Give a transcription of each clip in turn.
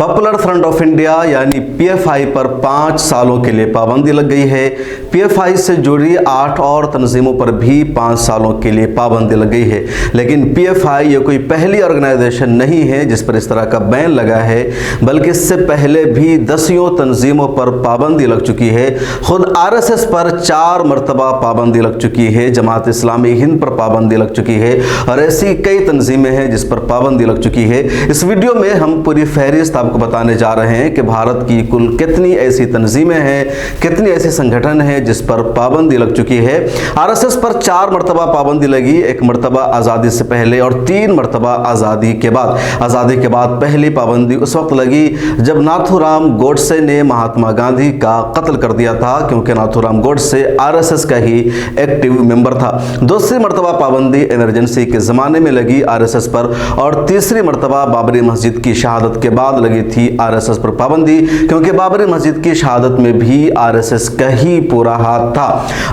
Popular front of India यानी PFI पर 5 सालों के लिए पाबंदी लग गई है। पीएफआई से जुड़ी 8 और तंजीमों पर भी 5 सालों के लिए पाबंदी लग गई है। लेकिन पीएफआई ये कोई पहली ऑर्गेनाइजेशन नहीं है जिस पर इस तरह का बैन लगा है, बल्कि इससे पहले भी दसियों तंजीमों पर पाबंदी लग चुकी है। खुद आरएसएस पर 4 मरतबा पाबंदी लग चुकी है, जमात इस्लामी हिंद पर पाबंदी लग चुकी है और ऐसी कई तंजीमें हैं जिस पर पाबंदी लग चुकी है। इस वीडियो में हम पूरी फहरिस्त आपको बताने जा रहे हैं कि भारत की कुल कितनी ऐसी तंजीमें हैं, कितनी ऐसे संगठन हैं जिस पर पाबंदी लग चुकी है। आरएसएस पर 4 मरतबा पाबंदी लगी, 1 मरतबा आज़ादी से पहले और 3 मरतबा आज़ादी के बाद। आज़ादी के बाद पहली पाबंदी उस वक्त लगी जब नाथूराम गोडसे ने महात्मा गांधी का कत्ल कर दिया था, क्योंकि नाथूराम गोडसे आरएसएस का ही एक्टिव मेंबर था। दूसरी मरतबा पाबंदी इमरजेंसी के ज़माने में लगी आरएसएस पर और तीसरी मरतबा बाबरी मस्जिद की शहादत के बाद लगी थी आरएसएस पर पाबंदी, क्योंकि बाबरी मस्जिद की शहादत में भी आरएसएस का ही पूरा हाथ था।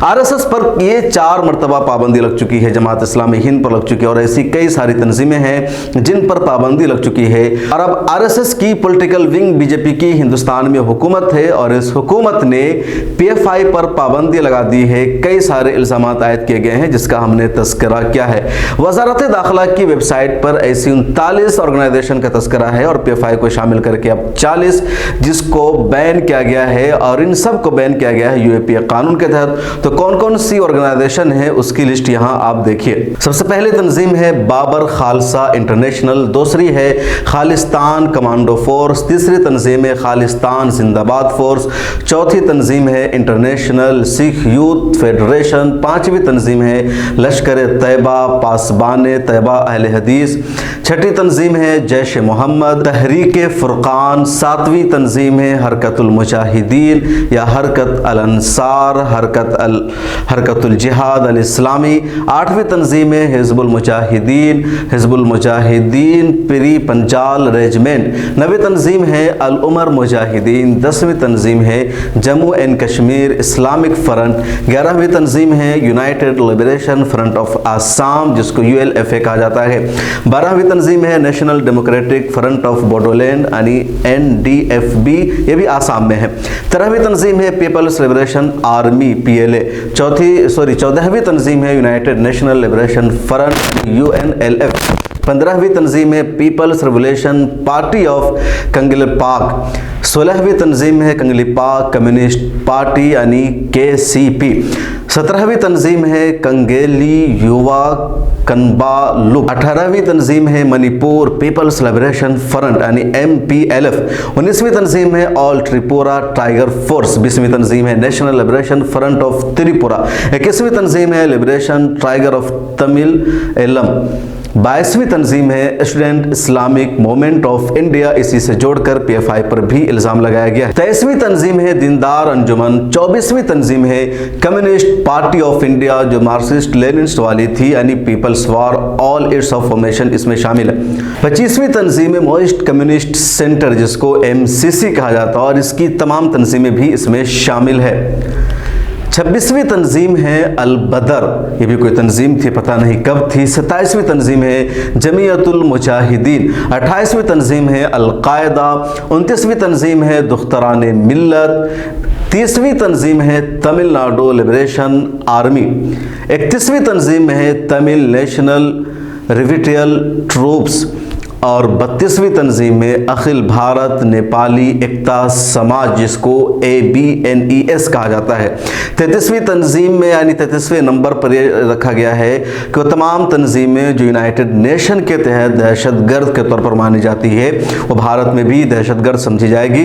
आरएसएस पर ये 4 मरतबा पाबंदी लग चुकी है, जमात इस्लामी हिंद पर लग चुकी है और ऐसी कई सारी तंजीमें हैं जिन पर पाबंदी लग चुकी है। और अब आरएसएस की पॉलिटिकल विंग बीजेपी की हिंदुस्तान में हुकूमत है और इस हुकूमत ने पीएफआई पर पाबंदी लगा दी है। कई सारे इल्जाम आयद किए गए हैं जिसका हमने तस्करा किया है। वजारत दाखिला की वेबसाइट पर ऐसी 39 ऑर्गेनाइजेशन का तस्करा है और पीएफआई को शामिल करके अब 40 जिसको बैन किया गया है और इन सब को बैन किया गया है यूएपीए कानून के तहत। तो कौन कौन सी ऑर्गेनाइजेशन है उसकी लिस्ट यहां आप देखिए। सबसे पहले तंजीम है बाबर खालसा इंटरनेशनल, दूसरी है खालिस्तान कमांडो फोर्स, तीसरी तंजीम है खालिस्तान जिंदाबाद फोर्स, चौथी तंजीम है इंटरनेशनल सिख यूथ फेडरेशन, पांचवी तंजीम है लश्कर तैयबा पासबान तैयबा अहले हदीस, छठी तंजीम है जैश मोहम्मद तहरीक फुरकान, सातवीं तंजीम है हरकतुल मुजाहिदीन या हरकत अल अंसार हरकतुल जिहाद अल इस्लामी, आठवीं तंजीम है हिजबुल मुजाहिदीन पिरी पंजाल रेजिमेंट, नवी तंजीम है अल उमर मुजाहिदीन, 10वीं तंजीम है Jammu and Kashmir Islamic front, 11वीं तंजीम है United liberation Front of Assam जिसको यूएलएफए कहा जाता है, 12वीं तंजीम है national democratic front of Bodoland यानी एनडीएफबी, ये भी आसाम में है, 13वीं तंजीम है पीपल्स लिबरेशन आर्मी पीएलए, 14वीं तंजीम है United National Liberation Front UNLF, 15वीं तंजीम है People's Revolution Party of Kangleipak, 16वीं तंजीम है कंगलीपाक कम्युनिस्ट पार्टी यानी केसीपी, 17वीं तंजीम है कंगेली युवा कनबा लुक, 18वीं तंजीम है मणिपुर पीपल्स लिबरेशन फ्रंट यानी एमपीएलएफ, 19वीं तंजीम है ऑल त्रिपुरा टाइगर फोर्स, 20वीं तंजीम है National Liberation Front of Tripura, 21वीं तंजीम है Liberation Tiger of Tamil Eelam, 22वीं तंजीम है Student Islamic Movement of India, इसी से जोड़कर पीएफआई पर भी इल्जाम लगाया गया है। 23वीं तंजीम है दीनदार अंजुमन, 24वीं तंजीम है कम्युनिस्ट पार्टी ऑफ इंडिया जो मार्क्सिस्ट लेनिनिस्ट वाली थी यानी People's War all its of formation इसमें शामिल है। 25वीं तंजीम है मोस्ट कम्युनिस्ट सेंटर जिसको एमसीसी कहा जाता है और इसकी तमाम तंजीमें भी इसमें शामिल है। 26वीं तंजीम है अल बदर, ये भी कोई तंजीम थी पता नहीं कब थी। 27वीं तंजीम है जमीयतुल मुजाहिदीन, 28वीं तंजीम है अल कायदा, 29वीं तंजीम है दुख्तरान मिल्लत, 30वीं तंजीम है तमिलनाडु लिबरेशन आर्मी, 31वीं तंजीम है तमिल नेशनल रिविटियल ट्रूप्स और 32वीं तंजीम में अखिल भारत नेपाली एकता समाज जिसको ABNES कहा जाता है। 33वीं तंजीम में यानी 33वें नंबर पर यह रखा गया है कि वो तमाम तंजीमें जो यूनाइटेड नेशन के तहत दहशतगर्द के तौर पर मानी जाती है वो भारत में भी दहशतगर्द समझी जाएगी।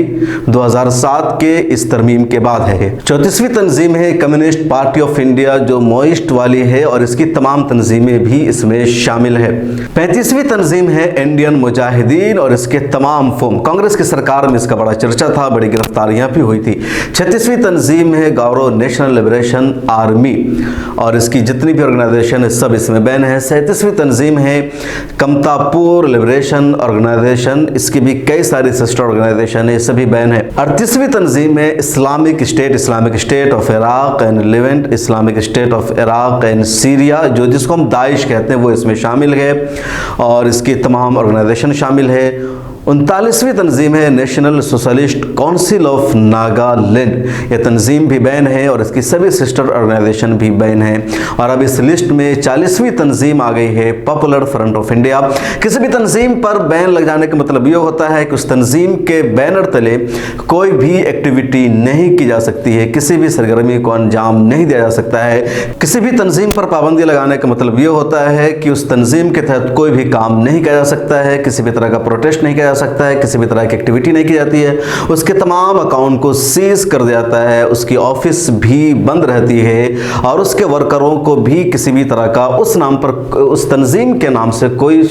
2007 के इस तरमीम के बाद है। 34वीं तंजीम है कम्युनिस्ट पार्टी ऑफ इंडिया जो मोइस्ट वाली है और इसकी तमाम तंजीमें भी इसमें शामिल है। 35वीं तंजीम है इंडियन मुजाहिदीन और इसके तमाम फॉर्म, कांग्रेस की सरकार में इसका बड़ा चर्चा था, बड़ी गिरफ्तारियां भी हुई थी। 36वीं तंजीम है गौरव नेशनल लिबरेशन आर्मी और इसकी जितनी भी ऑर्गेनाइजेशन है सब इसमें बैन है। 37वीं तंजीम है कमतापुर लिबरेशन ऑर्गेनाइजेशन, इसकी भी कई सारी सिस्टर ऑर्गेनाइजेशन है, सभी बैन है। 38वीं तंजीम है Islamic state of Iraq and Levant, Islamic state of Iraq and Syria जो जिसको हम दाइश कहते हैं वो इसमें शामिल है और इसकी तमाम ऑर्गेनाइजेशन शामिल है। 39वीं तंजीम है national socialist council of Nagaland. यह तंजीम भी बैन है और इसकी सभी सिस्टर ऑर्गेनाइजेशन भी बैन है। और अब इस लिस्ट में 40वीं तंजीम आ गई है पॉपुलर फ्रंट ऑफ इंडिया। किसी भी तंजीम पर बैन लग जाने का मतलब ये होता है कि उस तंजीम के बैनर तले कोई भी एक्टिविटी नहीं की जा सकती है, किसी भी सरगर्मी को अंजाम नहीं दिया जा सकता है। किसी भी तंजीम पर पाबंदी लगाने का मतलब ये होता है कि उस तंजीम के तहत कोई भी काम नहीं किया जा सकता है, किसी भी तरह का प्रोटेस्ट नहीं किया जा सकता है, किसी भी तरह की एक्टिविटी नहीं की जाती है, उसके तमाम अकाउंट को सीज कर दिया जाता है, उसकी ऑफिस भी बंद रहती है और उसके वर्करों को भी किसी भी तरह का उस नाम पर, उस तंजीम के नाम से कोई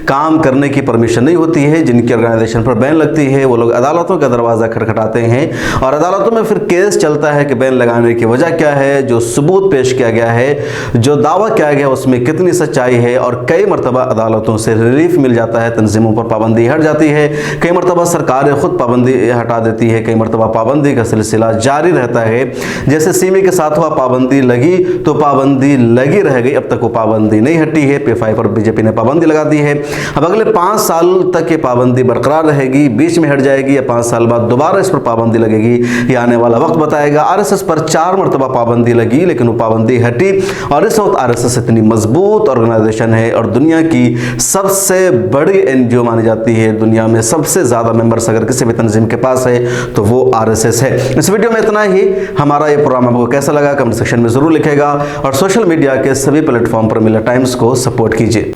काम करने की परमिशन नहीं होती है। जिनकी ऑर्गेनाइजेशन पर बैन लगती है वो लोग अदालतों का दरवाज़ा खटखटाते हैं और अदालतों में फिर केस चलता है कि बैन लगाने की वजह क्या है, जो सबूत पेश किया गया है, जो दावा किया गया उसमें कितनी सच्चाई है। और कई मरतबा अदालतों से रिलीफ मिल जाता है, तंजीमों पर पाबंदी हट जाती है, कई मरतबा सरकारें खुद पाबंदी हटा देती है, कई मरतबा पाबंदी का सिलसिला जारी रहता है। जैसे सीमी के साथ हुआ, पाबंदी लगी तो पाबंदी लगी रह गई, अब तक वो पाबंदी नहीं हटी है। PFI पर बीजेपी ने पाबंदी लगा दी है। अब अगले 5 साल तक ये पाबंदी बरकरार रहेगी, बीच में हट जाएगी या 5 साल बाद दोबारा इस पर पाबंदी लगेगी, ये आने वाला वक्त बताएगा। RSS पर 4 मरतबा पाबंदी लगी लेकिन वो पाबंदी हटी और इस वक्त RSS इतनी मजबूत ऑर्गेनाइजेशन है और दुनिया की सबसे बड़ी NGO मानी जाती है। दुनिया में सबसे ज़्यादा मेंबर्स अगर किसी भी तंजीम के पास है तो वो RSS है। इस वीडियो में इतना ही। हमारा ये प्रोग्राम आपको कैसा लगा कमेंट सेक्शन में ज़रूर लिखेगा और सोशल मीडिया के सभी प्लेटफॉर्म पर मिलत टाइम्स को सपोर्ट कीजिए।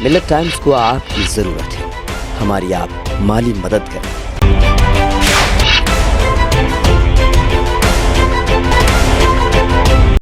मिलत टाइम्स को आपकी ज़रूरत है, हमारी आप माली मदद करें।